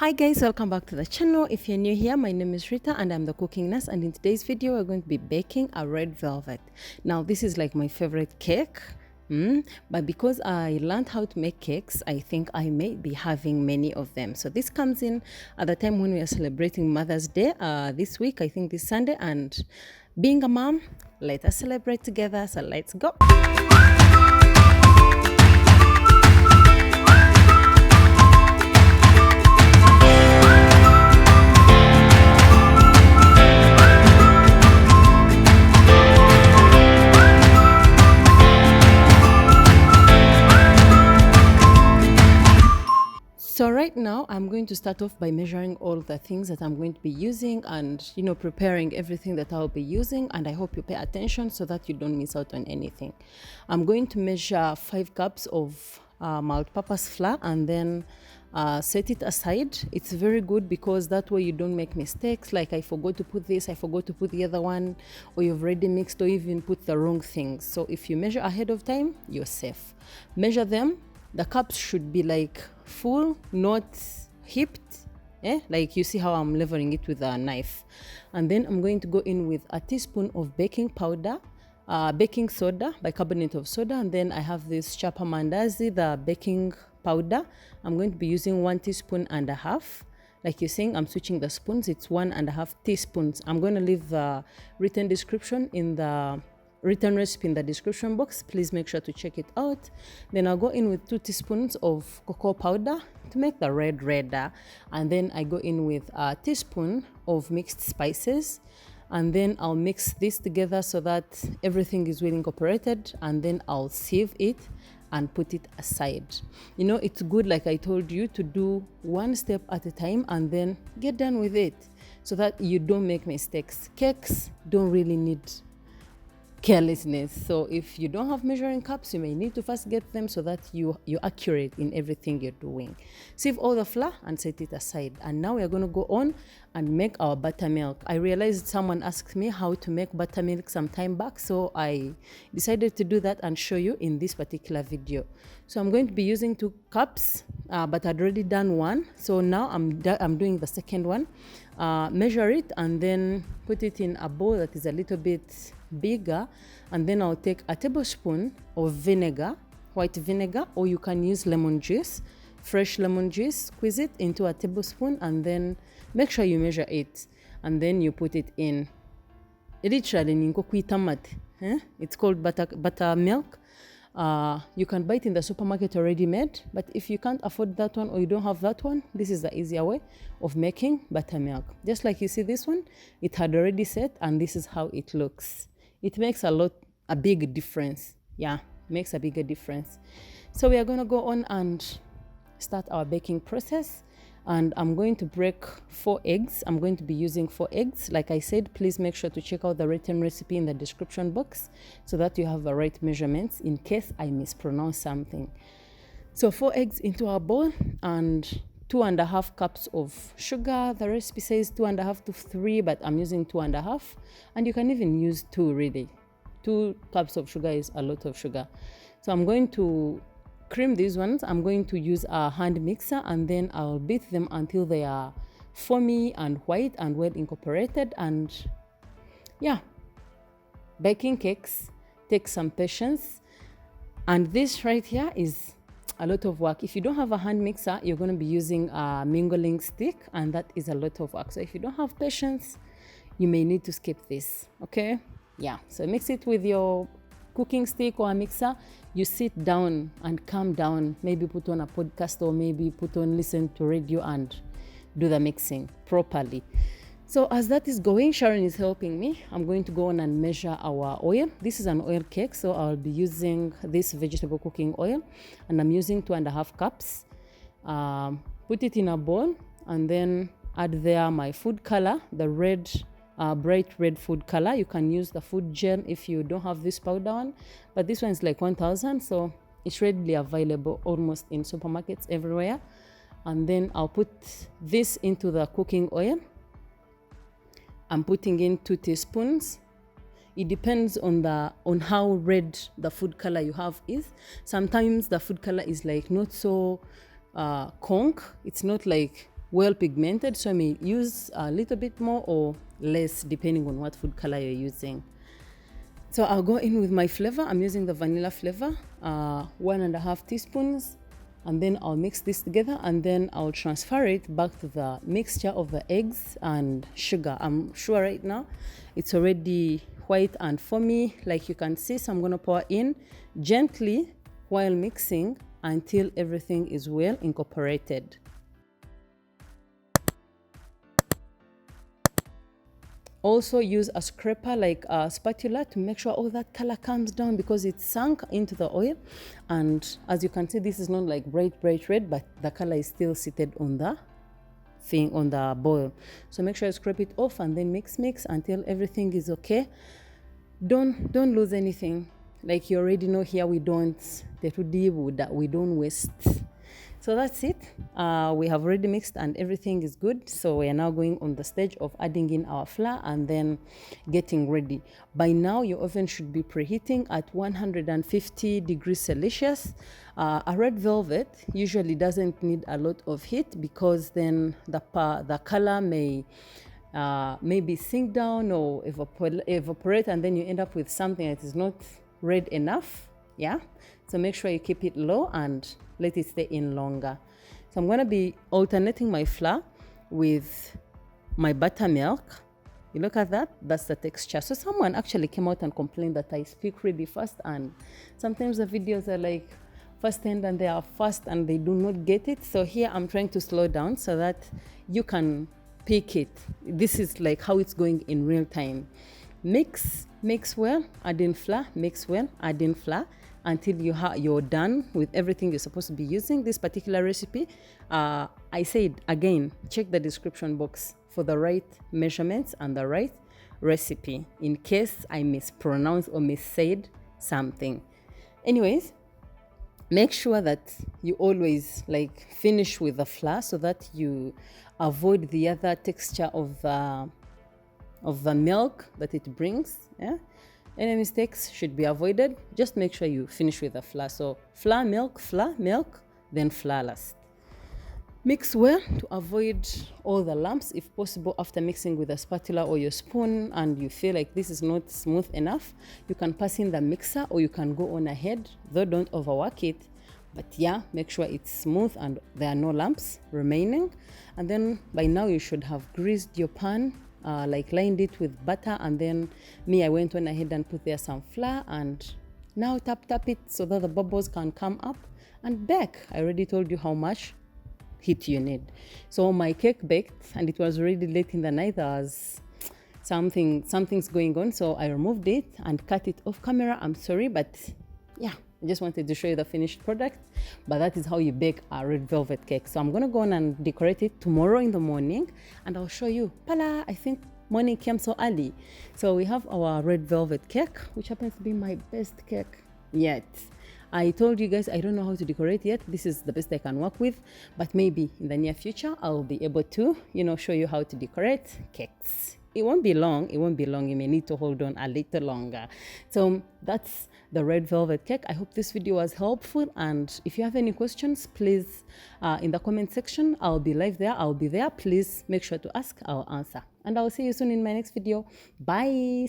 Hi guys, welcome back to the channel. If you're new here, my name is Rita and I'm the cooking nurse, and in today's video we're going to be baking a red velvet. Now this is like my favorite cake, but because I learned how to make cakes, I think I may be having many of them. So this comes in at the time when we are celebrating Mother's Day this week, I think this Sunday, and being a mom, let us celebrate together. So let's go. So right now I'm going to start off by measuring all the things that I'm going to be using and preparing everything that I'll be using, and I hope you pay attention so that you don't miss out on anything. I'm going to measure 5 cups of multi-purpose flour and then set it aside. It's very good because that way you don't make mistakes like I forgot to put this, I forgot to put the other one, or you've already mixed or even put the wrong things. So if you measure ahead of time, you're safe. Measure them. The cups should be like full, not hipped, like you see how I'm leveling it with a knife. And then I'm going to go in with a teaspoon of baking powder, baking soda, bicarbonate of soda, and then I have this chapa mandazi, the baking powder. I'm going to be using 1.5 teaspoons. Like you're saying, I'm switching the spoons. It's 1.5 teaspoons. I'm going to leave the written description in the written recipe in the description box. Please make sure to check it out. Then I'll go in with 2 teaspoons of cocoa powder to make the red redder, and then I go in with a teaspoon of mixed spices, and then I'll mix this together so that everything is well incorporated, and then I'll sieve it and put it aside. It's good, like I told you, to do one step at a time and then get done with it so that you don't make mistakes. Cakes don't really need carelessness. So if you don't have measuring cups, you may need to first get them so that you're accurate in everything you're doing. Sieve all the flour and set it aside. And now we're going to go on and make our buttermilk. I realized someone asked me how to make buttermilk some time back, so I decided to do that and show you in this particular video. So I'm going to be using 2 cups, but I'd already done one. So now I'm doing the second one. Measure it and then put it in a bowl that is a little bit bigger, and then I'll take a tablespoon of vinegar, white vinegar, or you can use lemon juice, fresh lemon juice. Squeeze it into a tablespoon and then make sure you measure it, and then you put it in. Literally, it's called buttermilk. You can buy it in the supermarket already made, but if you can't afford that one or you don't have that one, this is the easier way of making buttermilk. Just like you see this one, it had already set, and this is how it looks. It makes a big difference. Yeah, makes a bigger difference. So we are going to go on and start our baking process, and I'm going to break 4 eggs. I'm going to be using 4 eggs. Like I said, please make sure to check out the written recipe in the description box so that you have the right measurements in case I mispronounce something. So 4 eggs into our bowl and 2.5 cups of sugar. The recipe says 2.5 to 3, but I'm using 2.5, and you can even use 2 really. 2 cups of sugar is a lot of sugar. So I'm going to cream these ones. I'm going to use a hand mixer, and then I'll beat them until they are foamy and white and well incorporated. And yeah, baking cakes takes some patience, and this right here is a lot of work. If you don't have a hand mixer, you're going to be using a mingling stick, and that is a lot of work. So if you don't have patience, you may need to skip this. Okay, yeah, so mix it with your cooking stick or a mixer. You sit down and calm down, maybe put on a podcast, or maybe listen to radio and do the mixing properly. So as that is going, Sharon is helping me. I'm going to go on and measure our oil. This is an oil cake, so I'll be using this vegetable cooking oil, and I'm using 2.5 cups. Put it in a bowl and then add there my food color, the red, bright red food color. You can use the food gel if you don't have this powder one, but this one is like 1,000, so it's readily available almost in supermarkets everywhere. And then I'll put this into the cooking oil. I'm putting in 2 teaspoons. It depends on how red the food color you have is. Sometimes the food color is like not so conch. It's not like well pigmented, so I may use a little bit more or less depending on what food color you're using. So I'll go in with my flavor. I'm using the vanilla flavor, 1.5 teaspoons, and then I'll mix this together, and then I'll transfer it back to the mixture of the eggs and sugar. I'm sure right now it's already white and foamy, like you can see. So I'm gonna pour in gently while mixing until everything is well incorporated. Also use a scraper like a spatula to make sure all that color comes down, because it's sunk into the oil. And as you can see, this is not like bright red, but the color is still seated on the thing, on the boil. So make sure you scrape it off and then mix until everything is okay. Don't lose anything. Like you already know, here we don't waste. So that's it. We have already mixed and everything is good. So we are now going on the stage of adding in our flour and then getting ready. By now, your oven should be preheating at 150 degrees Celsius. A red velvet usually doesn't need a lot of heat, because then the color may maybe sink down or evaporate, and then you end up with something that is not red enough. Yeah, so make sure you keep it low and let it stay in longer. So I'm going to be alternating my flour with my buttermilk. You look at that, that's the texture. So someone actually came out and complained that I speak really fast, and sometimes the videos are like fast and they are fast and they do not get it. So here I'm trying to slow down so that you can pick it. This is like how it's going in real time. Mix well, add in flour, mix well, add in flour, until you're done with everything you're supposed to be using. This particular recipe, I said again, check the description box for the right measurements and the right recipe in case I mispronounced or missaid something. Anyways, make sure that you always like finish with the flour so that you avoid the other texture of the milk that it brings. Yeah, any mistakes should be avoided. Just make sure you finish with the flour. So flour, milk, then flour last. Mix well to avoid all the lumps. If possible, after mixing with a spatula or your spoon and you feel like this is not smooth enough, you can pass in the mixer or you can go on ahead, though don't overwork it. But yeah, make sure it's smooth and there are no lumps remaining. And then by now you should have greased your pan, like lined it with butter, and then I went on ahead and put there some flour, and now tap it so that the bubbles can come up and bake. I already told you how much heat you need. So my cake baked and it was already late in the night. There was something's going on, so I removed it and cut it off camera. I'm sorry, but yeah, I just wanted to show you the finished product. But that is how you bake a red velvet cake. So I'm gonna go on and decorate it tomorrow in the morning, and I'll show you. Pala, I think morning came so early. So we have our red velvet cake, which happens to be my best cake yet. I told you guys I don't know how to decorate yet. This is the best I can work with, but maybe in the near future I'll be able to, show you how to decorate cakes. It won't be long. You may need to hold on a little longer. So that's the red velvet cake. I hope this video was helpful, and if you have any questions, please in the comment section. I'll be live there. I'll be there. Please make sure to ask. I'll answer, and I'll see you soon in my next video. Bye.